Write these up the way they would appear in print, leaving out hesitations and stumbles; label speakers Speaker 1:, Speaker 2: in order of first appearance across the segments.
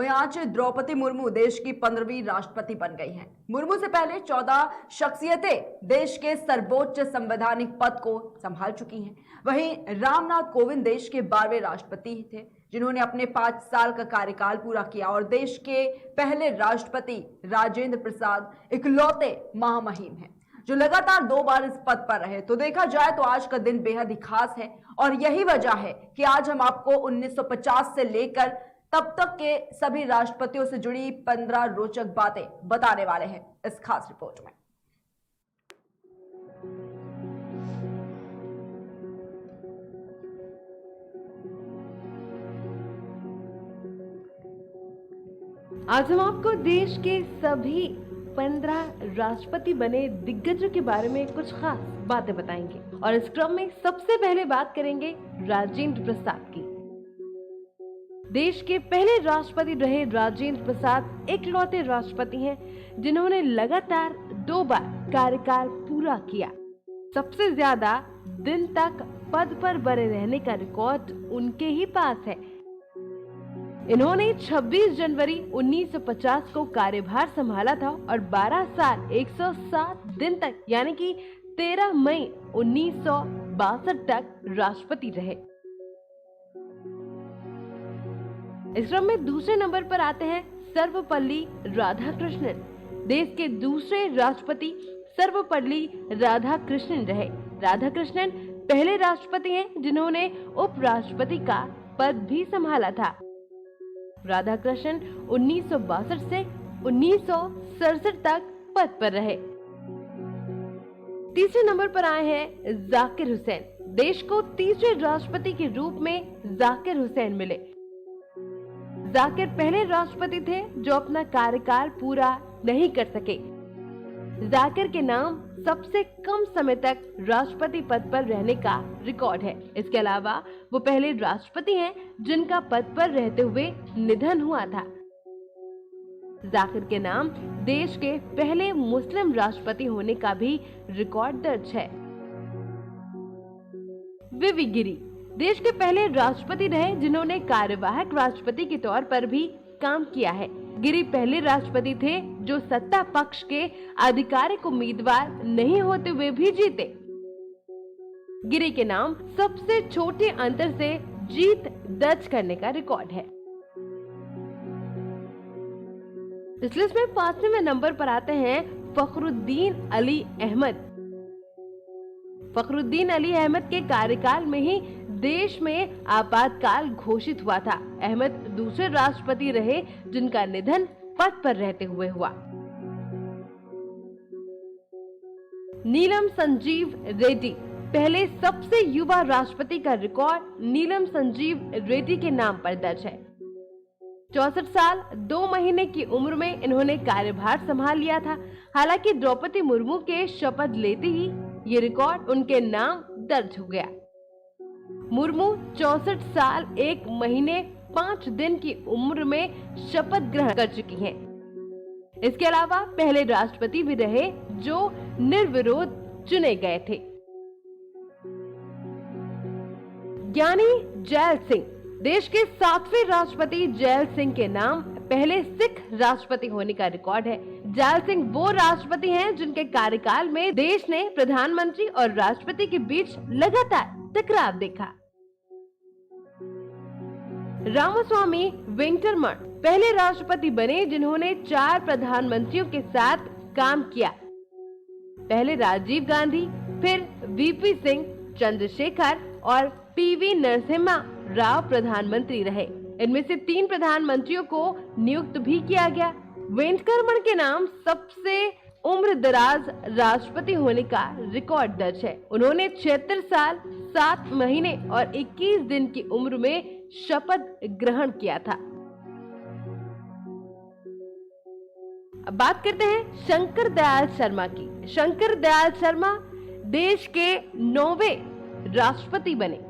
Speaker 1: वहीं आज द्रौपदी मुर्मू देश की 15वीं राष्ट्रपति बन गई हैं। मुर्मू से पहले 14 शख्सियतें देश के सर्वोच्च संवैधानिक पद को संभाल चुकी हैं। वहीं रामनाथ कोविंद देश के 12वें राष्ट्रपति थे, जिन्होंने अपने 5 साल का कार्यकाल पूरा किया और देश के पहले राष्ट्रपति राजेंद्र प्रसाद इकलौते महामहिम हैं जो लगातार 2 बार इस पद पर रहे। तो देखा जाए तो आज का दिन बेहद ही खास है और यही वजह है कि आज हम आपको 1950 से लेकर तब तक के सभी राष्ट्रपतियों से जुड़ी 15 रोचक बातें बताने वाले हैं इस खास रिपोर्ट में।
Speaker 2: आज हम आपको देश के सभी 15 राष्ट्रपति बने दिग्गजों के बारे में कुछ खास बातें बताएंगे और इस क्रम में सबसे पहले बात करेंगे राजेंद्र प्रसाद की। देश के पहले राष्ट्रपति रहे राजेंद्र प्रसाद इकलौते राष्ट्रपति हैं जिन्होंने लगातार 2 बार कार्यकाल पूरा किया। सबसे ज्यादा दिन तक पद पर बने रहने का रिकॉर्ड उनके ही पास है। इन्होंने 26 जनवरी 1950 को कार्यभार संभाला था और 12 साल 107 दिन तक यानी कि 13 मई 1962 तक राष्ट्रपति रहे। इस क्रम में दूसरे नंबर पर आते हैं सर्वपल्ली राधाकृष्णन। देश के दूसरे राष्ट्रपति सर्वपल्ली राधाकृष्णन रहे। राधाकृष्णन पहले राष्ट्रपति हैं जिन्होंने उपराष्ट्रपति का पद भी संभाला था। राधाकृष्णन 1962 से 1967 तक पद पर रहे। तीसरे नंबर पर आए हैं जाकिर हुसैन। देश को तीसरे राष्ट्रपति के रूप में जाकिर हुसैन मिले। जाकिर पहले राष्ट्रपति थे जो अपना कार्यकाल पूरा नहीं कर सके। जाकिर के नाम सबसे कम समय तक राष्ट्रपति पद पर रहने का रिकॉर्ड है। इसके अलावा वो पहले राष्ट्रपति हैं जिनका पद पर रहते हुए निधन हुआ था। जाकिर के नाम देश के पहले मुस्लिम राष्ट्रपति होने का भी रिकॉर्ड दर्ज है। वीवी गिरी देश के पहले राष्ट्रपति रहे जिन्होंने कार्यवाहक राष्ट्रपति के तौर पर भी काम किया है। गिरी पहले राष्ट्रपति थे जो सत्ता पक्ष के आधिकारिक उम्मीदवार नहीं होते हुए भी जीते। गिरी के नाम सबसे छोटे अंतर से जीत दर्ज करने का रिकॉर्ड है। इस लिस्ट में 5वें नंबर पर आते हैं फखरुद्दीन अली अहमद। फखरुद्दीन अली अहमद के कार्यकाल में ही देश में आपातकाल घोषित हुआ था। अहमद दूसरे राष्ट्रपति रहे जिनका निधन पद पर रहते हुए हुआ। नीलम संजीव रेड्डी पहले सबसे युवा राष्ट्रपति का रिकॉर्ड नीलम संजीव रेड्डी के नाम पर दर्ज है। 64 साल 2 महीने की उम्र में इन्होंने कार्यभार संभाल लिया था। हालांकि द्रौपदी मुर्मू के शपथ लेते ही ये रिकॉर्ड उनके नाम दर्ज हो गया। मुर्मू 64 साल 1 महीने 5 दिन की उम्र में शपथ ग्रहण कर चुकी हैं। इसके अलावा पहले राष्ट्रपति भी रहे जो निर्विरोध चुने गए थे। ज्ञानी जैल सिंह देश के 7वें राष्ट्रपति जैल सिंह के नाम पहले सिख राष्ट्रपति होने का रिकॉर्ड है। जैल सिंह वो राष्ट्रपति हैं जिनके कार्यकाल में देश ने प्रधानमंत्री और राष्ट्रपति के बीच लगातार टकराव देखा। रामास्वामी वेंकटरमण पहले राष्ट्रपति बने जिन्होंने 4 प्रधानमंत्रियों के साथ काम किया। पहले राजीव गांधी, फिर वीपी सिंह, चंद्रशेखर और पीवी नरसिम्हा राव प्रधानमंत्री रहे। इनमें से 3 प्रधानमंत्रियों को नियुक्त भी किया गया। वेंकटरमण के नाम सबसे उम्र दराज राष्ट्रपति होने का रिकॉर्ड दर्ज है। उन्होंने 76 साल 7 महीने और 21 दिन की उम्र में शपथ ग्रहण किया था। अब बात करते हैं शंकर दयाल शर्मा की। शंकर दयाल शर्मा देश के 9वें राष्ट्रपति बने।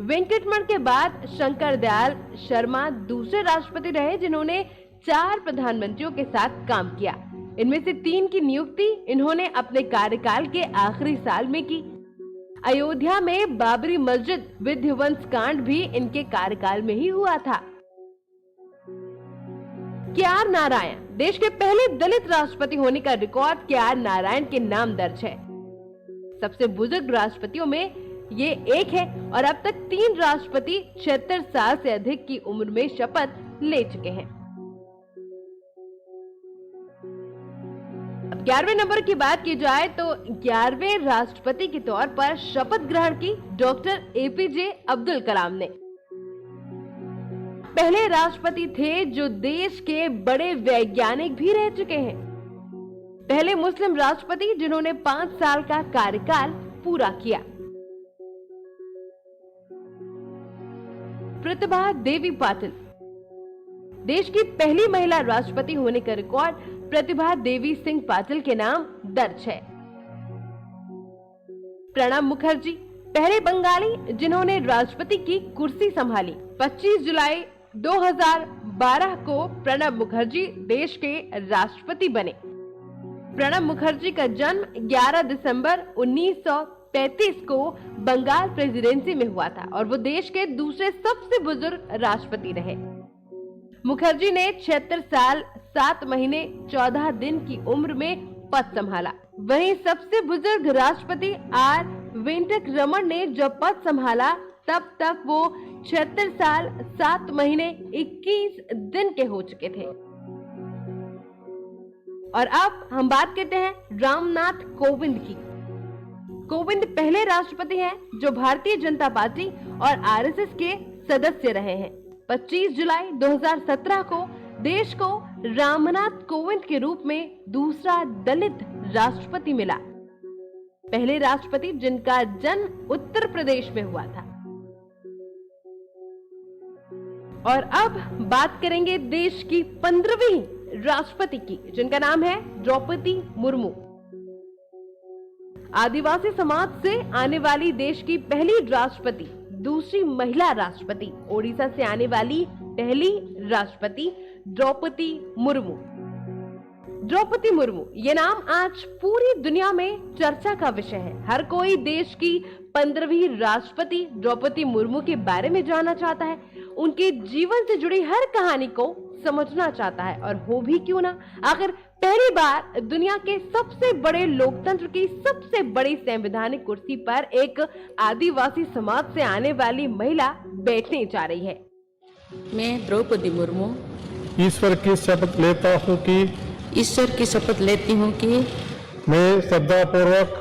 Speaker 2: वेंकटरमण के बाद शंकर दयाल शर्मा दूसरे राष्ट्रपति रहे जिन्होंने 4 प्रधानमंत्रियों के साथ काम किया। इनमें से 3 की नियुक्ति इन्होंने अपने कार्यकाल के आखिरी साल में की। अयोध्या में बाबरी मस्जिद विध्वंस कांड भी इनके कार्यकाल में ही हुआ था। के.आर. नारायण, देश के पहले दलित राष्ट्रपति होने का रिकॉर्ड के.आर. नारायण के नाम दर्ज है। सबसे बुजुर्ग राष्ट्रपतियों में ये एक है और अब तक 3 राष्ट्रपति 76 साल से अधिक की उम्र में शपथ ले चुके हैं। अब 11वें नंबर की बात की जाए तो 11वें राष्ट्रपति के तौर पर शपथ ग्रहण की डॉक्टर एपीजे अब्दुल कलाम ने। पहले राष्ट्रपति थे जो देश के बड़े वैज्ञानिक भी रह चुके हैं। पहले मुस्लिम राष्ट्रपति जिन्होंने 5 साल का कार्यकाल पूरा किया। प्रतिभा देवी पाटिल, देश की पहली महिला राष्ट्रपति होने का रिकॉर्ड प्रतिभा देवी सिंह पाटिल के नाम दर्ज है। प्रणब मुखर्जी, पहले बंगाली जिन्होंने राष्ट्रपति की कुर्सी संभाली। 25 जुलाई 2012 को प्रणब मुखर्जी देश के राष्ट्रपति बने। प्रणब मुखर्जी का जन्म 11 दिसंबर 1935 को बंगाल प्रेसिडेंसी में हुआ था और वो देश के दूसरे सबसे बुजुर्ग राष्ट्रपति रहे। मुखर्जी ने 76 साल 7 महीने 14 दिन की उम्र में पद संभाला। वहीं सबसे बुजुर्ग राष्ट्रपति आर वेंकटरमण ने जब पद संभाला तब तक वो 76 साल 7 महीने 21 दिन के हो चुके थे। और अब हम बात करते हैं रामनाथ कोविंद की। कोविंद पहले राष्ट्रपति हैं जो भारतीय जनता पार्टी और आरएसएस के सदस्य रहे हैं। 25 जुलाई 2017 को देश को रामनाथ कोविंद के रूप में दूसरा दलित राष्ट्रपति मिला। पहले राष्ट्रपति जिनका जन्म उत्तर प्रदेश में हुआ था। और अब बात करेंगे देश की 15वीं राष्ट्रपति की, जिनका नाम है द्रौपदी मुर्मू। आदिवासी समाज से आने वाली देश की पहली राष्ट्रपति, दूसरी महिला राष्ट्रपति, ओडिशा से आने वाली पहली राष्ट्रपति द्रौपदी मुर्मू। द्रौपदी मुर्मू ये नाम आज पूरी दुनिया में चर्चा का विषय है। हर कोई देश की 15वीं राष्ट्रपति द्रौपदी मुर्मू के बारे में जानना चाहता है, उनके जीवन से जुड़ी हर कहानी को समझना चाहता है। और हो भी क्यों ना, आखिर पहली बार दुनिया के सबसे बड़े लोकतंत्र की सबसे बड़ी संवैधानिक कुर्सी पर एक आदिवासी समाज से आने वाली महिला बैठने जा रही है।
Speaker 3: मैं द्रौपदी मुर्मू
Speaker 4: ईश्वर की शपथ लेता हूँ कि
Speaker 3: ईश्वर की शपथ लेती हूँ कि
Speaker 4: मैं
Speaker 3: श्रद्धापूर्वक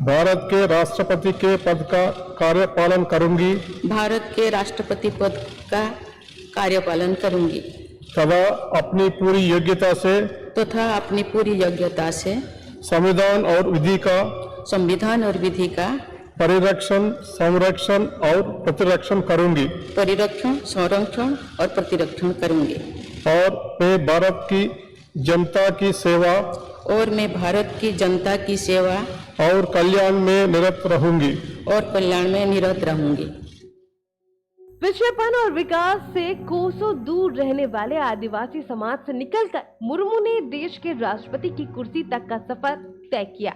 Speaker 4: भारत के राष्ट्रपति के पद का कार्यपालन करूंगी
Speaker 3: भारत के राष्ट्रपति पद का कार्यपालन करूंगी
Speaker 4: तथा अपनी पूरी योग्यता से
Speaker 3: संविधान और विधि का
Speaker 4: परिरक्षण, संरक्षण और प्रतिरक्षण करूंगी और मैं भारत की जनता की सेवा और कल्याण में निरत रहूंगी।
Speaker 2: पिछड़ेपन और विकास से कोसों दूर रहने वाले आदिवासी समाज से निकलकर मुर्मू ने देश के राष्ट्रपति की कुर्सी तक का सफर तय किया।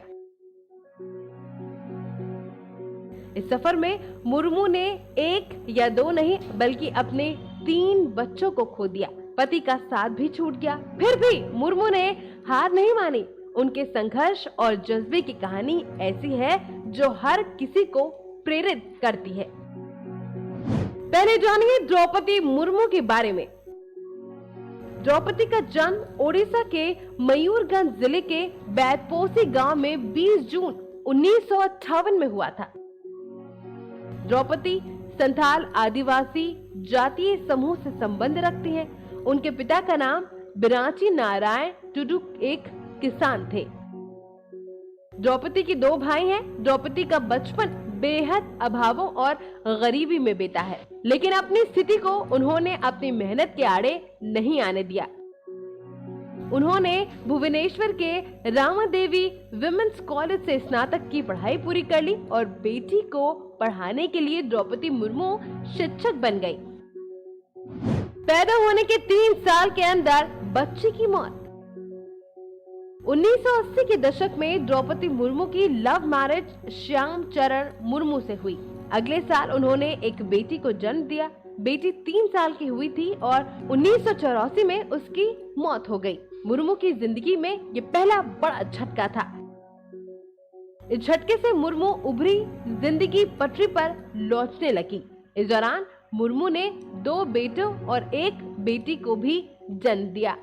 Speaker 2: इस सफर में मुर्मू ने 1 या 2 नहीं बल्कि अपने 3 बच्चों को खो दिया। पति का साथ भी छूट गया। फिर भी मुर्मू ने हार नहीं मानी। उनके संघर्ष और जज्बे की कहानी ऐसी है जो हर किसी को प्रेरित करती है। पहले जानिए द्रौपदी मुर्मू के बारे में। द्रौपदी का जन्म ओडिशा के मयूरभंज जिले के बैतपोसी गांव में 20 जून 1958 में हुआ था। द्रौपदी संथाल आदिवासी जातीय समूह से संबंध रखती हैं। उनके पिता का नाम बिराची नारायण टुडू एक किसान थे। द्रौपदी के 2 भाई हैं। द्रौपदी का बचपन बेहद अभावों और गरीबी में बीता है, लेकिन अपनी स्थिति को उन्होंने अपनी मेहनत के आड़े नहीं आने दिया। उन्होंने भुवनेश्वर के रामादेवी विमेंस कॉलेज से स्नातक की पढ़ाई पूरी कर ली और बेटी को पढ़ाने के लिए द्रौपदी मुर्मू शिक्षक बन गई। पैदा होने के 3 साल के अंदर बच्चे की मौत। 1980 के दशक में द्रौपदी मुर्मू की लव मैरिज श्याम चरण मुर्मू से हुई। अगले साल उन्होंने एक बेटी को जन्म दिया। बेटी 3 साल की हुई थी और 1984 में उसकी मौत हो गई। मुर्मू की जिंदगी में ये पहला बड़ा झटका था। इस झटके से मुर्मू उभरी जिंदगी पटरी पर लौटने लगी। इस दौरान मुर्मू ने 2 बेटों और 1 बेटी को भी जन्म दिया।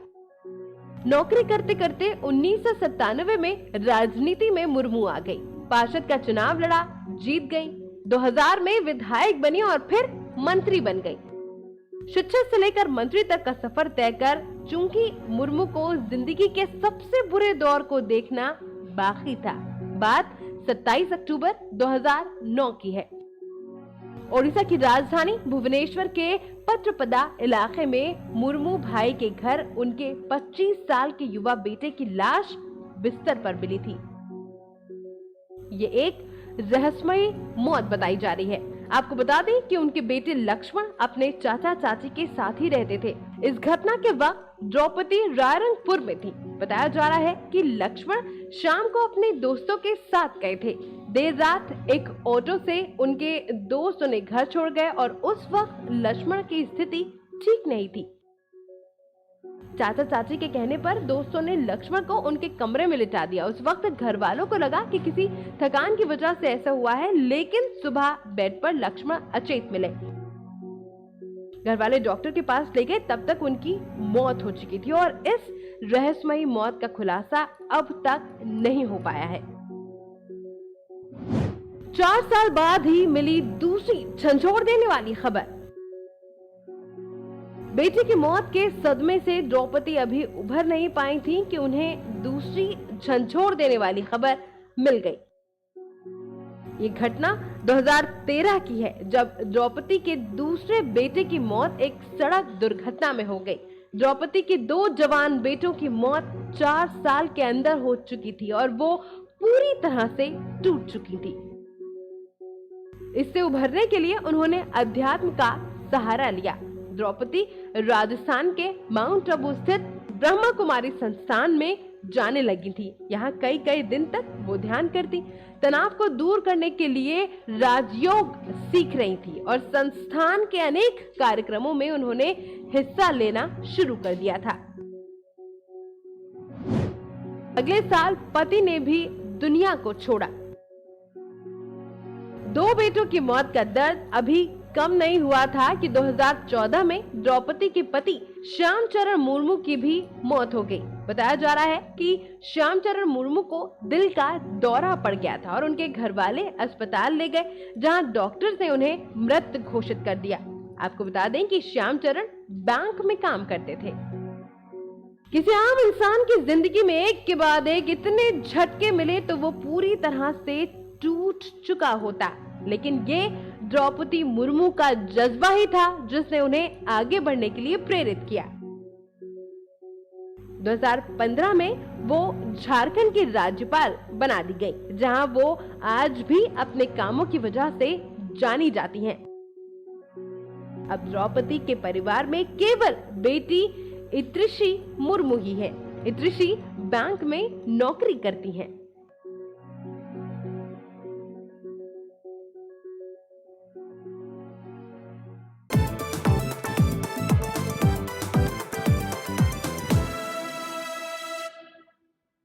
Speaker 2: नौकरी करते करते 1997 में राजनीति में मुर्मू आ गई। पार्षद का चुनाव लड़ा, जीत गई। 2000 में विधायक बनी और फिर मंत्री बन गई। शिक्षक से लेकर मंत्री तक का सफर तय कर चूंकि मुर्मू को जिंदगी के सबसे बुरे दौर को देखना बाकी था। बात 27 अक्टूबर 2009 की है। ओडिशा की राजधानी भुवनेश्वर के पत्रपदा इलाके में मुर्मू भाई के घर उनके 25 साल के युवा बेटे की लाश बिस्तर पर मिली थी। ये एक रहस्यमयी मौत बताई जा रही है। आपको बता दें कि उनके बेटे लक्ष्मण अपने चाचा चाची के साथ ही रहते थे। इस घटना के वक्त द्रौपदी रायरंगपुर में थी। बताया जा रहा है कि लक्ष्मण शाम को अपने दोस्तों के साथ गए थे। देर रात एक ऑटो से उनके दोस्त उन्हें घर छोड़ गए और उस वक्त लक्ष्मण की स्थिति ठीक नहीं थी। चाचा चाची के कहने पर दोस्तों ने लक्ष्मण को उनके कमरे में लिटा दिया। उस वक्त घर वालों को लगा कि किसी थकान की वजह से ऐसा हुआ है, लेकिन सुबह बेड पर लक्ष्मण अचेत मिले। घर वाले डॉक्टर के पास ले गए, तब तक उनकी मौत हो चुकी थी और इस रहस्यमयी मौत का खुलासा अब तक नहीं हो पाया है। 4 साल बाद ही मिली दूसरी झंझोड़ देने वाली खबर। बेटी की मौत के सदमे से द्रौपदी अभी उभर नहीं पाई थी कि उन्हें दूसरी झंझोड़ देने वाली खबर मिल गई। ये घटना 2013 की है, जब द्रौपदी के दूसरे बेटे की मौत एक सड़क दुर्घटना में हो गई। द्रौपदी के 2 जवान बेटों की मौत 4 साल के अंदर हो चुकी थी और वो पूरी तरह से टूट चुकी थी। इससे उभरने के लिए उन्होंने अध्यात्म का सहारा लिया। द्रौपदी राजस्थान के माउंट आबू स्थित ब्रह्मा कुमारी संस्थान में जाने लगी थी। यहाँ कई दिन तक वो ध्यान करती, तनाव को दूर करने के लिए राजयोग सीख रही थी और संस्थान के अनेक कार्यक्रमों में उन्होंने हिस्सा लेना शुरू कर दिया था। अगले साल पति ने भी दुनिया को छोड़ा। 2 बेटों की मौत का दर्द अभी कम नहीं हुआ था कि 2014 में द्रौपदी के पति श्यामचरण मुर्मू की भी मौत हो गई। बताया जा रहा है कि श्यामचरण मुर्मू को दिल का दौरा पड़ गया था और उनके घर वाले अस्पताल ले गए, जहां डॉक्टर्स ने उन्हें मृत घोषित कर दिया। आपको बता दें कि श्यामचरण बैंक में काम करते थे। किसी आम इंसान की जिंदगी में एक के बाद एक इतने झटके मिले तो वो पूरी तरह से टूट चुका होता, लेकिन ये द्रौपदी मुर्मू का जज्बा ही था जिसने उन्हें आगे बढ़ने के लिए प्रेरित किया। 2015 में वो झारखंड की राज्यपाल बना दी गई, जहां वो आज भी अपने कामों की वजह से जानी जाती हैं। अब द्रौपदी के परिवार में केवल बेटी इत्रिशी मुर्मू ही है। इत्रिशी बैंक में नौकरी करती हैं।